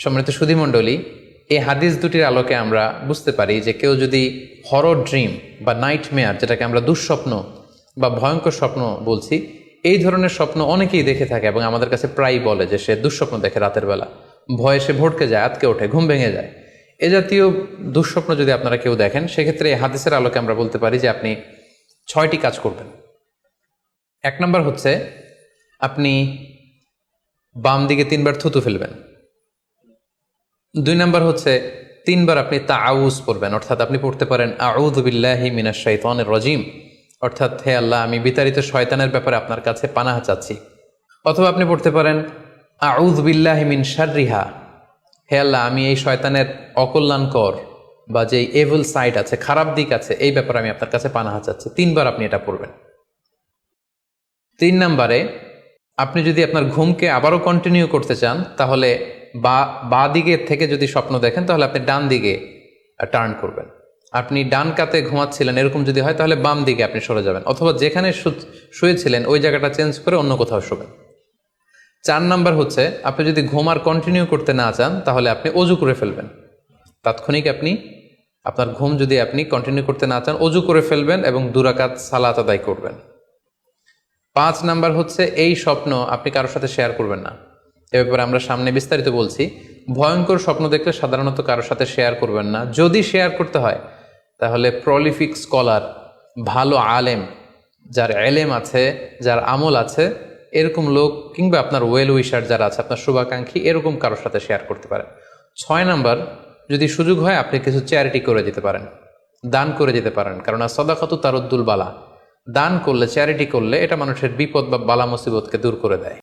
সম্মানিত সুধীমণ্ডলী, এই হাদিস দুটির আলোকে আমরা বুঝতে পারি যে কেউ যদি হরর ড্রিম বা নাইটমেয়ার, যেটাকে আমরা দুঃস্বপ্ন বা ভয়ঙ্কর স্বপ্ন বলছি, এই ধরনের স্বপ্ন অনেকেই দেখে থাকে এবং আমাদের কাছে প্রায়ই বলে যে সে দুঃস্বপ্ন দেখে রাতের বেলা, ভয়ে সে ভড়কে যায়, আতকে ওঠে, ঘুম ভেঙে যায়। এ জাতীয় দুঃস্বপ্ন যদি আপনারা কেউ দেখেন, সেক্ষেত্রে এই হাদিসের আলোকে আমরা বলতে পারি যে আপনি 6টি কাজ করবেন। 1 নম্বর হচ্ছে আপনি বাম দিকে 3বার থুতু ফেলবেন। 2 নম্বর হচ্ছে 3বার আপনি তাআউজ পড়বেন, অর্থাৎ আপনি পড়তে পারেন আউযু বিল্লাহি মিনাশ শাইতানির রাজিম, অর্থাৎ হে আল্লাহ, আমি বিতাড়িত শয়তানের ব্যাপারে আপনার কাছে পানাহ চাচ্ছি। অথবা আপনি পড়তে পারেন আউযু বিল্লাহি মিন শাররিহা, হে আল্লাহ, আমি এই শয়তানের অকল্যাণকর বা যে এভিল সাইড আছে, খারাপ দিক আছে, এই ব্যাপারে আমি আপনার কাছে পানাহ চাচ্ছি। 3বার আপনি এটা পড়বেন। 3 নম্বরে আপনি যদি আপনার ঘুমকে আবারও কন্টিনিউ করতে চান, তাহলে বা দিকে থেকে যদি স্বপ্ন দেখেন, তাহলে আপনি ডান দিকে টার্ন করবেন। আপনি ডান কাতে ঘুমাচ্ছিলেন এরকম যদি হয়, তাহলে বাম দিকে আপনি সরে যাবেন, অথবা যেখানে শুয়েছিলেন ওই জায়গাটা চেঞ্জ করে অন্য কোথাও শোবেন। 4 নম্বর হচ্ছে আপনি যদি ঘুম আর কন্টিনিউ করতে না চান, তাহলে আপনি অজু করে ফেলবেন। তাৎক্ষণিক আপনি আপনার ঘুম যদি আপনি কন্টিনিউ করতে না চান, অজু করে ফেলবেন এবং 2 রাকাত সালাত আদায় করবেন। 5 নাম্বার হচ্ছে এই স্বপ্ন আপনি কারোর সাথে শেয়ার করবেন না। এ ব্যাপারে আমরা সামনে বিস্তারিত বলছি। ভয়ঙ্কর স্বপ্ন দেখলে সাধারণত কারোর সাথে শেয়ার করবেন না। যদি শেয়ার করতে হয়, তাহলে প্রলিফিক স্কলার, ভালো আলেম, যার এলেম আছে, যার আমল আছে, এরকম লোক, কিংবা আপনার ওয়েল উইশার যারা আছে, আপনার শুভাকাঙ্ক্ষী, এরকম কারোর সাথে শেয়ার করতে পারেন। 6 নাম্বার, যদি সুযোগ হয় আপনি কিছু চ্যারিটি করে দিতে পারেন, দান করে দিতে পারেন, কারণ সাদাকাতু তারুদ্দুল বালা, দান করলে, চ্যারিটি করলে এটা মানুষের বিপদ বা বালা মুসিবতকে দূর করে দেয়।